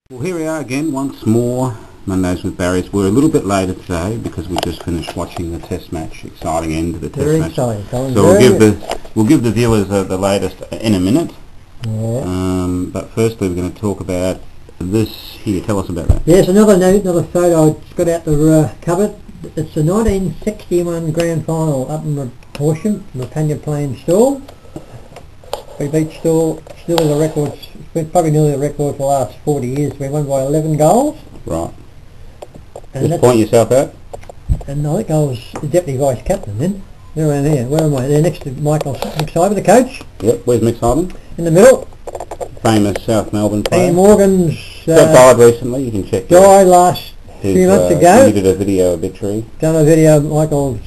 Well, here we are again once more, Mondays with Barry's. We're a little bit later today because we just finished watching the Test match. Exciting end to the Test match. Very exciting. So we'll give the viewers the latest in a minute. Yeah. But firstly, we're going to talk about this here. Tell us about that. Yes, another photo I just got out the cupboard. It's the 1961 Grand Final up in Horsham, Rapanya Plain Stall. We beat still the records. It's probably nearly the record for the last 40 years. We won by 11 goals. Right. And just point yourself out. And I think I was the deputy vice captain then. They're around here. Where am I? They're next to Mick Cyber, the coach. Yep. Where's Mick Simon? In the middle. Famous South Melbourne player. Ian Morgan's died recently. You can check. Died last few months ago. He did a video obituary. Done a video. Michael's.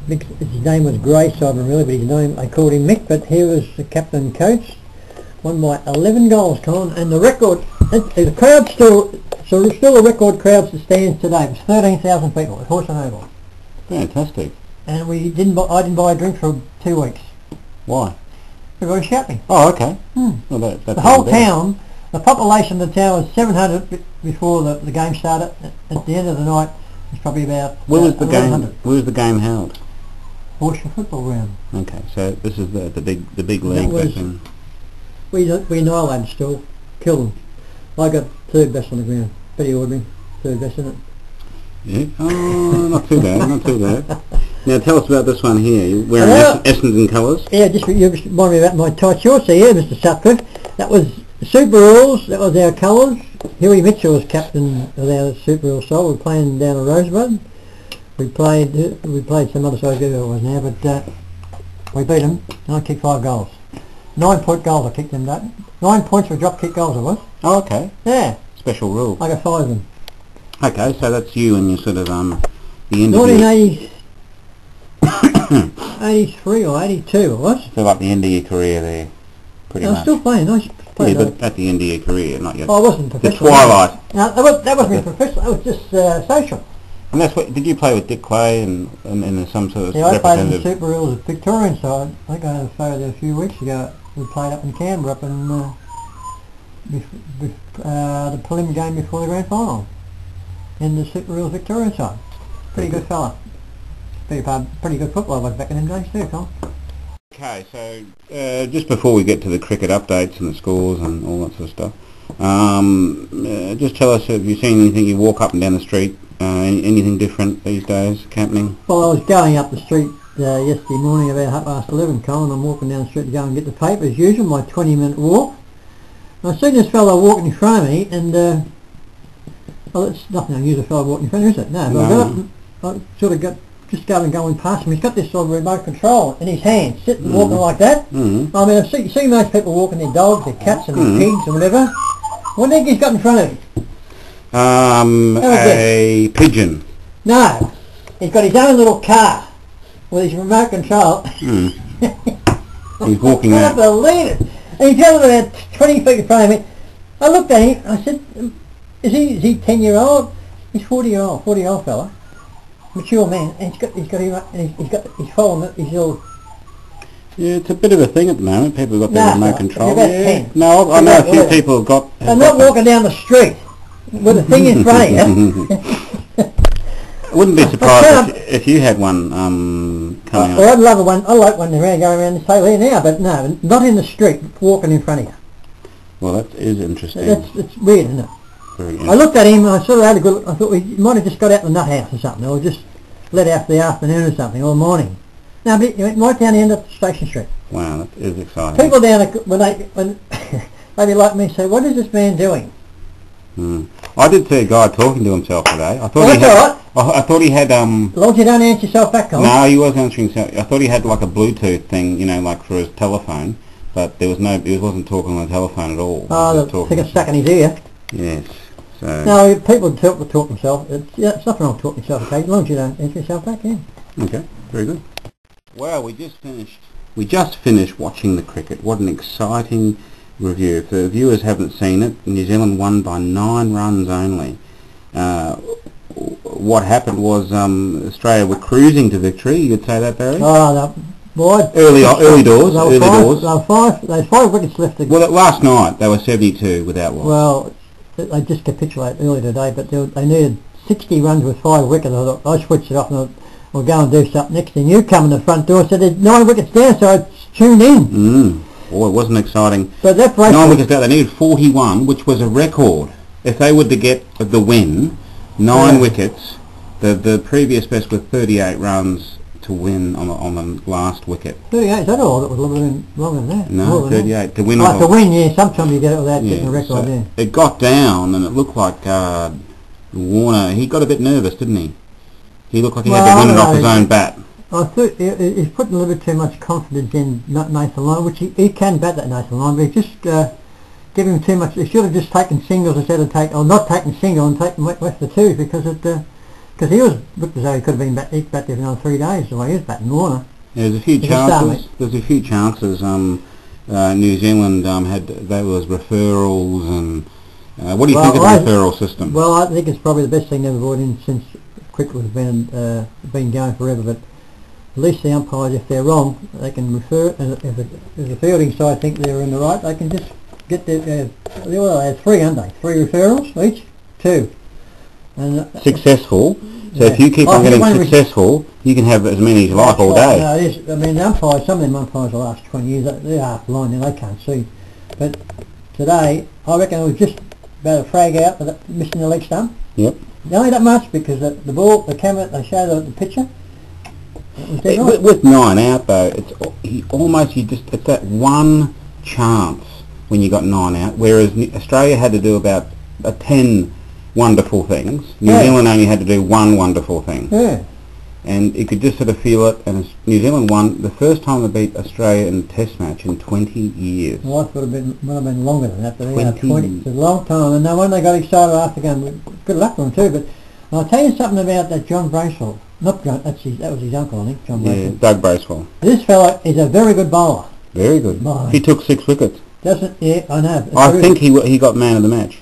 His name was Gray Cyber really, but his name they called him Mick. But he was the captain coach. Won by 11 goals, Colin, and the record. The crowd still the record crowd that stands today. It was 13,000 people at Horsham Oval. Fantastic. And I didn't buy a drink for 2 weeks. Why? Everybody shouting. Oh, okay. Well, that's the whole town, the population of the town was 700 before the game started. At the end of the night, it was probably about Where was the game? 100. Where was the game held? Horsham football ground. Okay, so this is the big league back in. We annihilated still, killed them. I got third best on the ground. Betty Audrey, third best in it. Yeah. Oh, not too bad, not too bad. Now tell us about this one here. You're wearing Essendon colours. Yeah, you remind me about my tight shorts here, Mr. Sutcliffe. That was Super Rules. That was our colours. Huey Mitchell was captain of our Super Rules side. We were playing down at Rosebud. We played some other side, who it was now, but we beat them. And I kicked 5 goals. 9-point goals I kicked them that. 9 points for drop kick goals it was. Oh, okay. Yeah. Special rule. I got 5 of them. Okay, so that's you and your sort of the end 1980, 83 or 82 it was. So like the end of your career there, pretty much. I was still playing. Yeah, but at the end of your career, not yet. Oh, I wasn't professional. The twilight. No, that wasn't professional. That was just social. And that's what. Did you play with Dick Clay and some sort of representative? Yeah, I played in the Super Rules at Victorian side. I think I had a photo there a few weeks ago. We played up in Canberra, up in the preliminary game before the grand final in the Super Rules Victorian side. Pretty good fella. Pretty good football was back in them days too, Colin. Okay, so just before we get to the cricket updates and the scores and all that sort of stuff, just tell us, have you seen anything? You walk up and down the street, anything different these days happening? Well, I was going up the street yesterday morning about 11:30, Colin. I'm walking down the street to go and get the paper as usual, my 20-minute walk. And I seen this fellow walking in front of me, and well, it's nothing unusual, a fellow walking in front of me, is it? No, but I got up and I sort of just going past him. He's got this sort of remote control in his hand, sitting walking like that. I mean, I've seen most people walking their dogs, their cats and their pigs and whatever. What do you think he's got in front of him? A pigeon. No, he's got his own little car with his remote control. He's walking out. I can't believe it. And he's held about 20 feet in front of me. I looked at him. I said, "Is he 10-year-old? He's 40-year-old fella, mature man. And he's following his little." Yeah, it's a bit of a thing at the moment. People have got their remote control. About 10. No, I know a few people have got. I'm not walking down the street with a thing in front of you. I wouldn't be surprised if you had one coming up. Well, I'd love one. I like one going around this table here now, but no, not in the street, walking in front of you. Well, that is interesting. It's weird, isn't it? Very interesting. I looked at him and I sort of had a good. I thought he might have just got out the nut house or something, or just let out for the afternoon or something, or morning. No, but he went right down the end of Station Street. Wow, that is exciting. People down when maybe like me say, "What is this man doing?" I did see a guy talking to himself today. I thought well, that's all right. I thought he had As long as you don't answer yourself back, Colin. No, he was answering himself. I thought he had like a Bluetooth thing, like for his telephone, but there was no. He wasn't talking on the telephone at all. Oh, I think it's stuck in his ear. Yes. So. No, people talk themselves. It's nothing wrong with talking yourself. Okay, as long as you don't answer yourself back, yeah. Okay, very good. Wow, we just finished watching the cricket. What an exciting review. If the viewers haven't seen it, New Zealand won by 9 runs only. What happened was Australia were cruising to victory. You could say that, Barry? Oh, no. Boy, early doors. There was 5 wickets left. Well, last night they were 72 without loss. Well, they just capitulated early today, but they needed 60 runs with 5 wickets. I thought, I switched it off and I'll go and do something. Next thing you come in the front door and said there's 9 wickets down, so I tuned in. Oh, it wasn't exciting. But that 9 wickets down, they needed 41, which was a record. If they were to get the win, 9 wickets, the previous best was 38 runs to win on the last wicket. 38, is that all? That was longer than that. No, 38. To win, to win, yeah, sometimes you get it without getting a record, so yeah. It got down and it looked like Warner, he got a bit nervous, didn't he? He looked like he had to win it off his own bat. I thought he's putting a little bit too much confidence in Nathan Lyon, which he can bat that Nathan Lyon, but he just give him too much. He should have just taken singles instead of not taking single and taken west the twos, because he looked as though he could have been he'd bat there for another 3 days the way he was batting Warner. Yeah, there's a few chances. There's a few chances. New Zealand there was referrals and. What do you think of the referral system? Well, I think it's probably the best thing they've brought in since cricket has been going forever. But at least the umpires, if they're wrong, they can refer it. And if the fielding side think they're in the right, they can just get they had 3 referrals each, 2. And successful. So if you keep on getting successful, you can have as many as you like all day. No, it is. I mean, the umpires, some of them umpires the last 20 years, they're half blind and they can't see. But today, I reckon it was just about a frag out, but missing the leg stump. Yep. Only that much, because the ball, the camera, they show the picture. With 9 out though, it's that one chance when you got 9 out, whereas Australia had to do about 10 wonderful things. New Zealand only had to do 1 wonderful thing. Yeah. And you could just sort of feel it, and New Zealand won the first time they beat Australia in a test match in 20 years. Well, I thought it would have been longer than that, but 20. It's a long time, and no wonder they got excited after going. Good luck for them too, but I'll tell you something about that John Bracewell. Not John, that was his uncle, I think, John Bracewell. Yeah, Doug Bracewell. This fella is a very good bowler. Very good. He took 6 wickets. Yeah, I know. I think he got man of the match.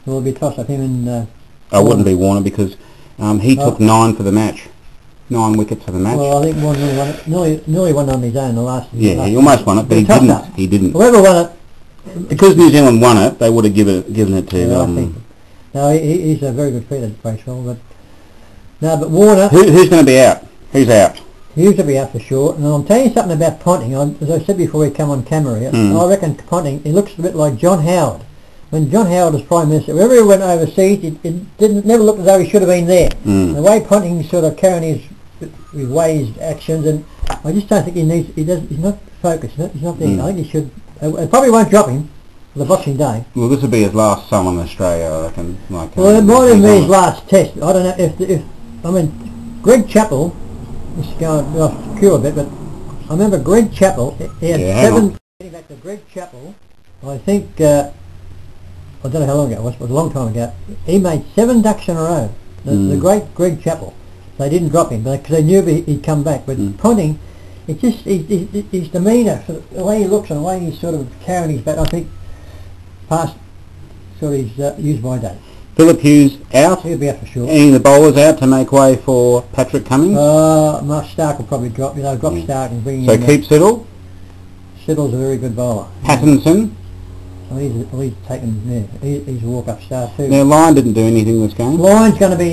Well, it'll be a toss-up, him and... I wouldn't be Warner, because he took 9 for the match. 9 wickets for the match. Well, I think Warner nearly won on his own the last... Yeah, he almost won it, but he didn't. Whoever won it... Because New Zealand won it, they would have given it to... Yeah, I think. No, he's a very good fielder, Bracewell, but... No, but Warner... Who's going to be out? Who's out? He's to be out for sure. And I'll tell you something about Ponting. As I said before we come on camera here, I reckon Ponting, he looks a bit like John Howard. When John Howard was Prime Minister, wherever he went overseas, it never looked as though he should have been there. The way Ponting sort of carrying his ways, his actions, and I just don't think he's not focused. He's not there. I think he should. It probably won't drop him for the Boxing Day. Well, this will be his last summer in Australia, I reckon. Well, it might even be his last test. I don't know I mean, Greg Chappell, this is going off cure a bit, but I remember Greg Chappell, he had 7... Getting back to Greg Chappell, I think, I don't know how long ago it was a long time ago, he made 7 ducks in a row. The great Greg Chappell. They didn't drop him, because they knew he'd come back. But Ponting, it's just his demeanour, the way he looks and the way he's sort of carrying his bat, I think, past sort of his use-by date. Philip Hughes out. He'll be out for sure. Any of the bowlers out to make way for Patrick Cummins? Mark Stark will probably drop. Drop Stark and bring in... So keep Siddle? Siddle's a very good bowler. Pattinson? Well, he's taken... Yeah, he's a walk-up star too. Now, Lyon didn't do anything this game. Lyon's going to be...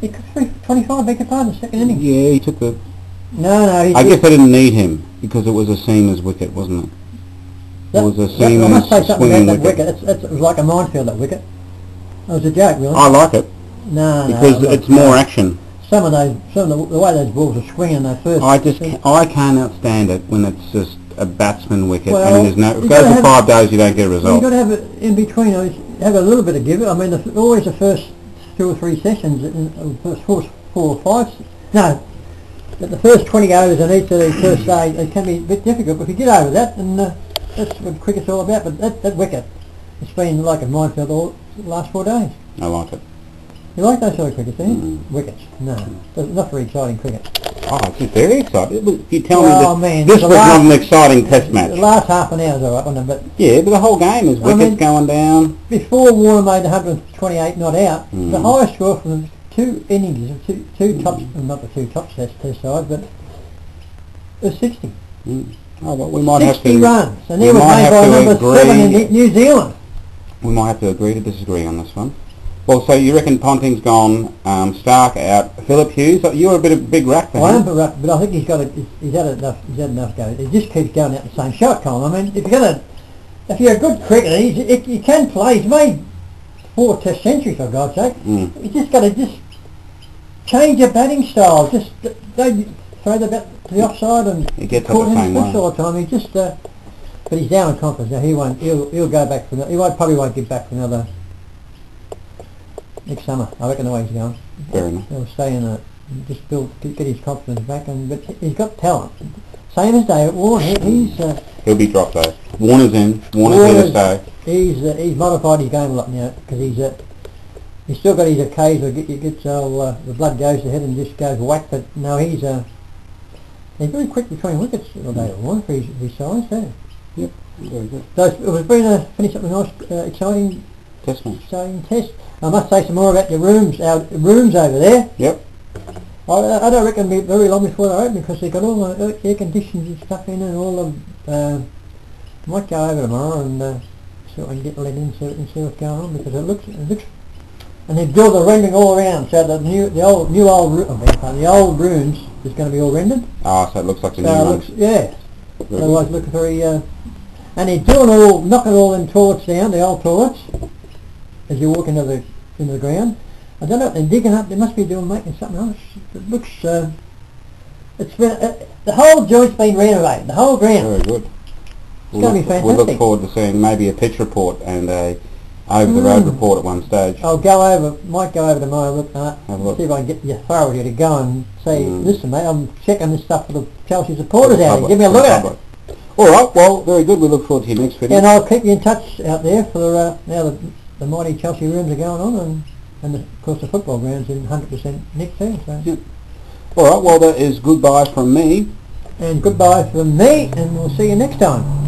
he took 25, beg your pardon, second inning. Yeah, he took the... No, I guess they didn't need him, because it was a seamer's wicket, wasn't it? It was a seamer's I must say something swinging about that wicket. It was like a minefield, that wicket. It was a joke, really. I like it. No, because it's more action. Some of the way those balls are swinging, they first... I cannot stand it when it's just a batsman wicket, well, and there's no... If it goes for 5 days, you don't get a result. You've got to have it in between, have a little bit of give. I mean, always the first 2 or 3 sessions, the first 4 or 5... No, the first 20 overs on each of the first day, it can be a bit difficult, but if you get over that, then that's what cricket's all about. But that wicket, it's been like a minefield all the last 4 days. I like it. You like those sort of cricket, do you? Wickets? No. Not very exciting cricket. Oh, it's very exciting. If you tell me this was not an exciting test match. The last half an hour is alright, wasn't it? But yeah, but the whole game is wickets going down. Before Warner made 128 not out, the highest score from 2 innings, two tops, not the 2 top test sides, but it was 60. Oh, well, we might 60 have to... runs, and he was made by number 7 in New Zealand. we might have to agree to disagree on this one. Well, so you reckon Ponting's gone, Stark out, Philip Hughes. You're a big rack for him. I am a rack, but I think he's had enough go. He just keeps going out the same shot, Colin. I mean, if you're a good cricketer, you can play. He's made 4 Test centuries, for God's sake. You just got to change your batting style. Just don't throw the bat to the offside and he gets up the same way all the time. He just, but he's down in confidence now. He'll go back for probably won't get back for another next summer. I reckon the way he's going. Fair enough. He'll stay in just get his confidence back, but he's got talent. Same as David Warner. He'll be dropped though. Warner's in. Warner's here to stay. He's modified his game a lot now because he's still got his occasional gets all the blood goes to the head and just goes whack. But no, he's very quick between wickets. David Warner for his size. Yep, very good. So it was been finished up a nice, exciting test. I must say some more about our rooms over there. Yep. I don't reckon it'll be very long before they're open because they've got all the air conditions and stuff in and all the. Might go over tomorrow and see what I can get let in and see what's going on because it looks. And they've built the rendering all around, so the old rooms is going to be all rendered. Ah, so it looks like a new one. Yeah. Otherwise, look very. And they're knocking all them toilets down, the old toilets, as you walk into the ground. I don't know what they're digging up. They must be making something else. It looks. It's been the whole joint's been renovated. The whole ground. Very good. It's going to be fantastic. We look forward to seeing maybe a pitch report and a over the road report at one stage. Might go over tomorrow. See if I can get the authority to go and say, listen, mate, I'm checking this stuff for the Chelsea supporters out there. Give me a look at it. All right. Well, very good. We look forward to your next video. And I'll keep you in touch out there for now the mighty Chelsea rooms are going on and of course the football ground's in 100% nick too. So. Yep. All right. Well, that is goodbye from me. And goodbye from me, and we'll see you next time.